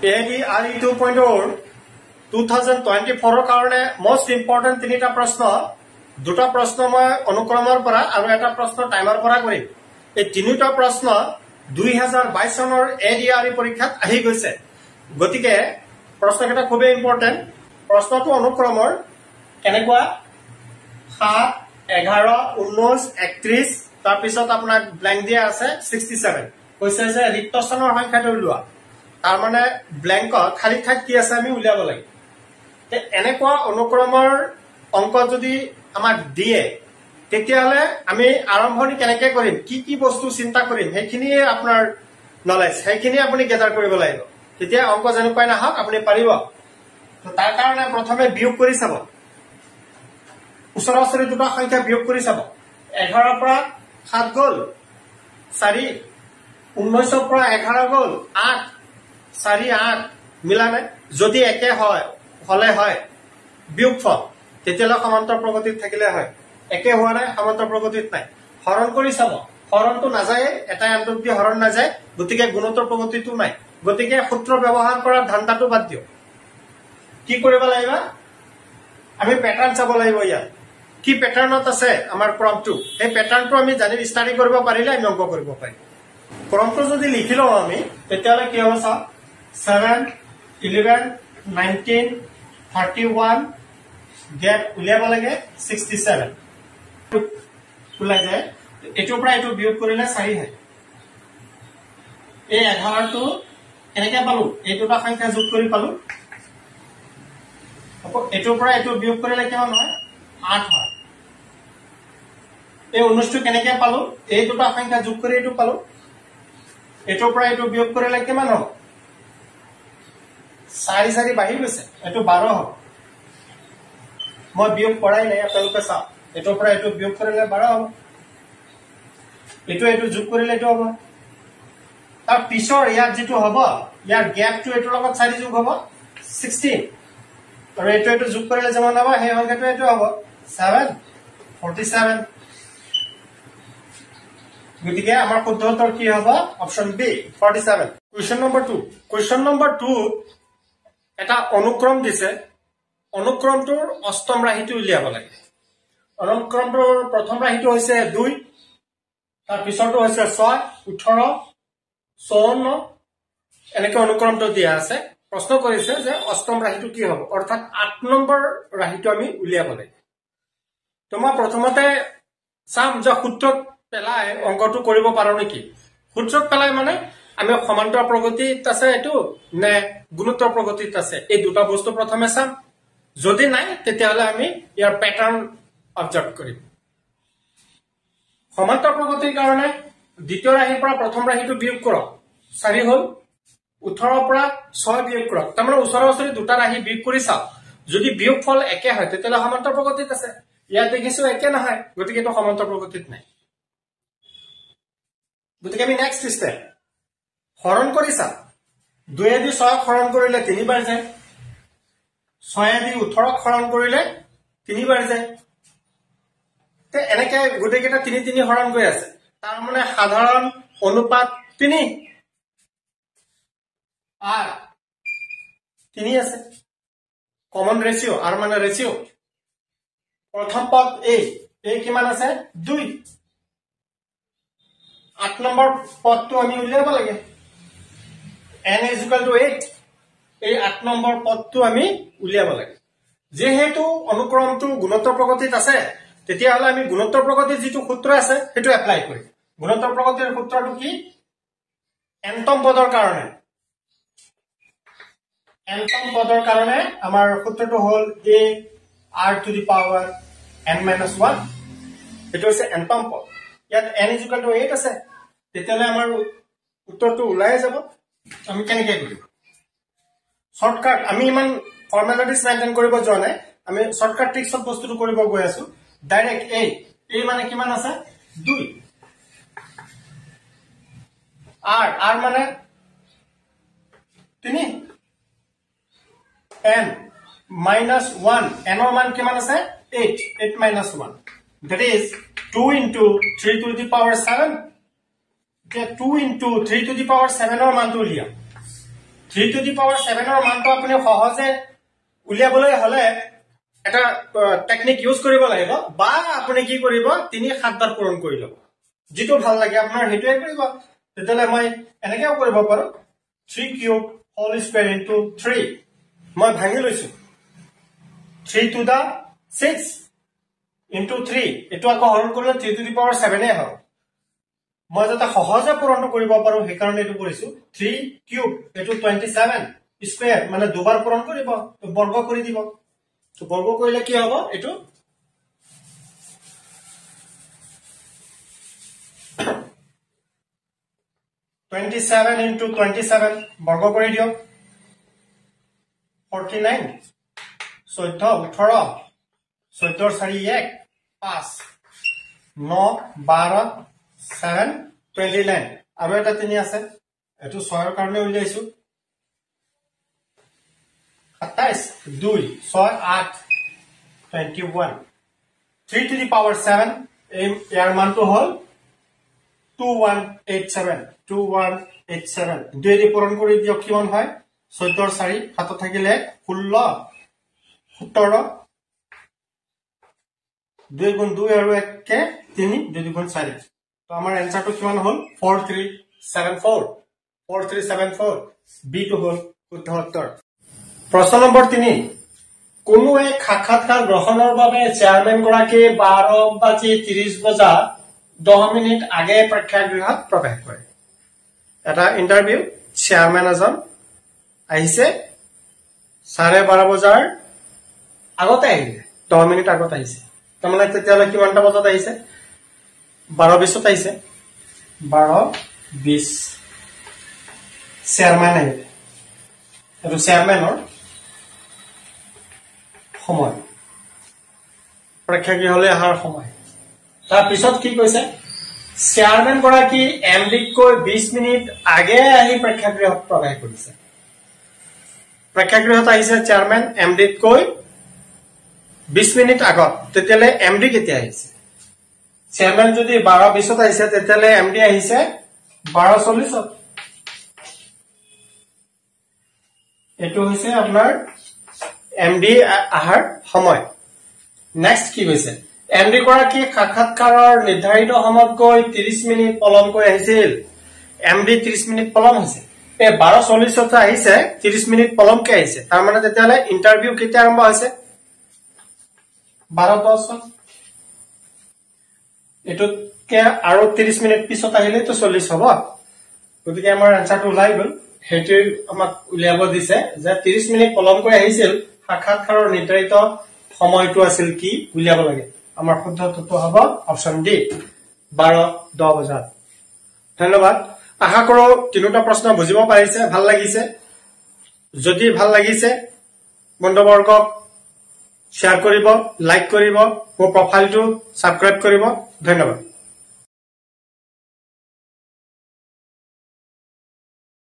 ADRE 2.0 2024 কাৰণে most important তিনিটা প্ৰশ্ন দুটা প্ৰশ্ন মই অনুক্ৰমৰ পৰা আৰু এটা প্ৰশ্ন টাইমৰ পৰা কৰিম এই তিনিটা প্ৰশ্ন 2022 চনৰ ADRE পৰীক্ষাত আহি গৈছে গতিকে প্ৰশ্নকেইটা খুব ইম্পৰ্টেন্ট প্ৰশ্নটো অনুক্ৰমৰ কেনেকুৱা 7 11 19 31 তাৰ পিছত আপোনাক ব্ল্যাঙ্ক দিয়া আছে 67 কৈছে যে ৰিক্ত স্থানৰ সংখ্যাটো উলিওৱা তাৰ মানে ব্ল্যাঙ্ক খালি ঠাইত কি আছে আমি উলিয়াব লাগিব তে এনেকুৱা অনুক্ৰমৰ অংক যদি আমাক দিয়ে তেতিয়াহলে আমি আৰম্ভণি কেনেকৈ কৰিম কি কি বস্তু চিন্তা কৰিম হেখিনি আপোনাৰ নলেজ হেখিনি আপুনি গেদাৰ কৰিব লাগিব তেতিয়া অংক যেনেকৈ না হক আপুনি পাৰিব তো তাৰ কাৰণে প্ৰথমে বিয়োগ কৰি চাব ওচৰা-ওচৰি দুটা সংখ্যা বিয়োগ কৰি চাব 11 পৰা 7 গল 4 19 পৰা 11 গল 8 4 8 মিলানে যদি একে হয় হলে হয় বিয়োগফল তেতিয়ালে সমান্তর প্রগতিত থাকিলে হয় একে হোৱা নাই সমান্তৰ প্ৰগতিত নাই হৰণ কৰি চাব হৰণটো না যায় এটা আন্তক দি হৰণ না যায় গতিকে গুণোত্তৰ প্ৰগতিটো নাই গতিকে সূত্ৰ ব্যৱহাৰ কৰাৰ ধান্দাটো বাদ দিও কি কৰিব লাগিব আমি প্যাটাৰ্ন চাব লাগিব ইয়াত কি প্যাটাৰ্নত আছে আমাৰ ক্ৰমটো এই প্যাটাৰ্নটো আমি জানি ষ্টাডি কৰিব পাৰিলে আমি অংক কৰিব পাৰিম ক্ৰমটো যদি লিখি লও আমি তেতিয়ালে কি হ'ব 7 11 19 31 গেপ উলিয়াব লাগে 67 উলাই যায় এটো পৰা এটো বিয়োগ কৰিলে 4 হয় এই 11 টো এনেকে পালো এই দুটা সংখ্যা যোগ কৰি পালো আকৌ এটো পৰা এটো বিয়োগ কৰিলে কিমান হয় 8 হয় এই 19 টো কেনেকে পালো এই দুটা সংখ্যা যোগ কৰি এটো পালো এটো পৰা এটো বিয়োগ কৰিলে কিমান হ'ব 4 4 বাঢ়ি গৈছে এটো 12 হ'ব মই বিয়োগ কৰাই নাই আপোনালোকে চাওক এটোৰ পৰা এটো বিয়োগ কৰিলে 12 হ'ব এটো যোগ কৰিলে এটো হ'ব তাৰ পিছৰ ইয়াৰ যেটো হ'ব ইয়াৰ গ্যাপটো এটোৰ লগত 4 যোগ হ'ব 16 আৰু এটো যোগ কৰিলে যেমন হ'ব সেই সংখ্যাটো এটো হ'ব 7 47 গতিকে আমাৰ শুদ্ধ উত্তৰ কি হ'ব অপচন বি 47 কোৱেশ্চন নম্বৰ 2 এটা অনুক্ৰম দিছে অনুক্ৰমটোৰ অষ্টম ৰাশিটো উলিয়াব লাগে অনুক্ৰমটোৰ প্ৰথম ৰাশিটো হৈছে 2 তাৰ পিছৰটো হৈছে 6 18 54 এনেকৈ অনুক্ৰমটো দিয়া আছে প্ৰশ্ন কৰিছে যে অষ্টম ৰাশিটো কি হ'ব অৰ্থাৎ 8 নম্বৰ ৰাশিটো আমি উলিয়াব লাগে তো মই প্ৰথমতে সাম যে সূত্ৰত পেলাই অংকটো কৰিব পাৰো নেকি সূত্ৰত পেলাই মানে আমি সমান্তৰ প্ৰগতিত আছে এটো নে গুণোত্তৰ প্ৰগতিত আছে এই দুটা বস্তু প্ৰথমে চাম যদি নাই তেতিয়াহলে আমি ইয়াৰ প্যাটাৰ্ন অবজাৰ্ভ কৰিম সমান্তৰ প্ৰগতিৰ কাৰণে দ্বিতীয় ৰাশিৰ পৰা প্ৰথম ৰাশিটো বিয়োগ কৰক 4 হল 18 পৰা 6 বিয়োগ কৰক তাৰমানে ওচৰা-ওচৰি দুটা ৰাশি বিয়োগ কৰি চাও যদি বিয়োগফল একে হয় তেতিয়াহলে সমান্তৰ প্ৰগতিত আছে ইয়াত দেখিছো একে নহয় গতিকে এটো সমান্তৰ প্ৰগতিত নাই গতিকে আমি নেক্সট স্টেপ হৰণ কৰি চাও 2 দি 6 হৰণ কৰিলে 3 বাৰ যায় 6 দি 18 হৰণ কৰিলে 3 বাৰ যায় তে এনেকে গোটেইকেইটা 3 3 হৰণ গৈ আছে তাৰ মানে সাধাৰণ অনুপাত 3 আৰ 3 আছে কমন ৰেশিও আৰ মানে ৰেশিও প্ৰথম পদ এই কিমান আছে 2 8 নম্বৰ পদটো আমি উলিয়াব লাগে n = 8 এই 8 নম্বৰ পদটো আমি উলিয়াব লাগে যেহেতু অনুক্ৰমটো গুণোত্তৰ প্ৰগতিত আছে তেতিয়াহলে আমি গুণোত্তৰ প্ৰগতিৰ যেটো সূত্ৰ আছে হেতু এপ্লাই কৰিম গুণোত্তৰ প্ৰগতিৰ সূত্ৰটো কি nতম পদৰ কাৰণে আমাৰ সূত্ৰটো হল a r to the power n - 1 এটো আছে nতম পদ ইয়াত n = 8 আছে তেতিয়ালে আমাৰ উত্তৰটো ওলাই যাব আমি কেনেকৈ কৰিম শৰ্টকাট আমি ইমান ফৰ্মালিটিজ মেইনটেইন কৰিব যোৱা নাই আমি শৰ্টকাট ট্ৰিক্সত বস্তুটো কৰিব গৈ আছো ডাইৰেক্ট এই মানে কিমান আছে 2 r মানে 3 n minus 1 n ৰ মান কিমান আছে 8 minus 1 that is 2 into 3 to the power 7 2 into 3 to the power 7 ৰ মানটো লিয়া 3 to the power 7 ৰ মানটো আপুনি সহজে উলিয়াবলৈ হলে এটা টেকনিক ইউজ কৰিব লাগিব বা আপুনি কি কৰিব 3 7 বাৰ পূৰণ কৰি লব যেটো ভাল লাগে আপোনাৰ হেতুৱে কৰিব তেতিয়ালে মই এনেকেও কৰিব পাৰো 3 cube whole square into 3 মই ভাঙি লৈছো 3 to the 6 into 3 এটো আকৌ হৰণ কৰিলে 3 to the power 7 এ হয় মই যাতে সহজে পূৰণ কৰিব পাৰো সেই কাৰণে এটো কৰিছো 3 cube এটো 27 স্কয়াৰ মানে দুবাৰ পূৰণ কৰিব বৰ্গ কৰি দিব তো বৰ্গ কইলে কি হবে এটো 27 into 27 বৰ্গ কৰি দিও 49 14 18 14 4 1 5 9 12 7 29 আৰু এটা তিনি আছে এটো 6 ৰ কাৰণে উলিয়াইছো 27 2 6 8 21 3 to the power 7 ইয়াৰ মানটো হল 2187 দুই দি পূৰণ কৰি দিও কিমান হয় 14 4 হাতত থাকিলে 16 17 2 গুণ 2 আৰু 1 কে 3 2 গুণ 4 তো আমাৰ এনসাৰটো কিমান হল 4374 বি টু হল শুদ্ধ উত্তৰ প্ৰশ্ন নম্বৰ 3 কোনো এক সাক্ষাৎকাৰ গ্ৰহণৰ বাবে চেয়াৰম্যান গৰাকী 12:30 বজাত 10 মিনিট আগে প্ৰেক্ষাগৃহত প্ৰৱেশ কৰে এটা ইন্টাৰভিউ চেয়াৰম্যান এজন আহিছে 12:30 বজাৰ আগতে আহিলে 10 মিনিট আগতে আহিছে তাৰমানে তেতিয়ালে কিমানটা বজাত আহিছে 12:20 আহিছে 12:20 চেয়াৰম্যান আহিলে আৰু চেয়াৰম্যানৰ সময় প্ৰেক্ষাগৃহলৈ আহাৰ সময় তাৰ পিছত কি কৈছে চেয়াৰম্যান গৰাকী এমডিক কৈ 20 মিনিট আগে আহি প্ৰেক্ষাগৃহত প্ৰৱেশ কৰিছে প্ৰেক্ষাগৃহত আহিছে চেয়াৰম্যান এমডিক কৈ 20 মিনিট আগত তেতিয়ালে এমডি কেতিয়া আহিছে চেয়াৰম্যান যদি 12:20 আহিছে তেতিয়ালে এমডি আহিছে 12:40 এটো হৈছে আপোনাৰ এমডি আহাৰ সময় নেক্সট কি হৈছে এমডি গৰাকী সাক্ষাৎকাৰৰ নিৰ্ধাৰিত সময়তকৈ 30 মিনিট পলমকৈ আহিছিল এমডি 30 মিনিট পলম হৈছে এ 12:40 আহিছে 30 মিনিট পলমকৈ আহিছে তাৰ মানে তেতিয়ালে ইন্টাৰভিউ কেতিয়া আৰম্ভ হৈছে 12:10 এটোকে আৰু 30 মিনিট পিছত আহিলে তো 40 হ'ব গতিকে আমাৰ আনসাৰটো ওলাই গল হেতু আমাক উলিয়াব দিছে যে 30 মিনিট পলমকৈ আহিছিল সাক্ষাৎকাৰৰ নিৰ্ধাৰিত সময়টো আছিল কি উলিয়াব লাগে আমাৰ শুদ্ধ উত্তৰটো হ'ব অপচন ডি 12:10 বজাত ধন্যবাদ আশা কৰো তিনিটা প্ৰশ্ন বুজিব পাৰিছে ভাল লাগিছে যদি ভাল লাগিছে বন্ধুবৰ্গক শেয়াৰ কৰিব লাইক কৰিব মোৰ প্ৰফাইলটো সাবস্ক্ৰাইব কৰিব ধন্যবাদ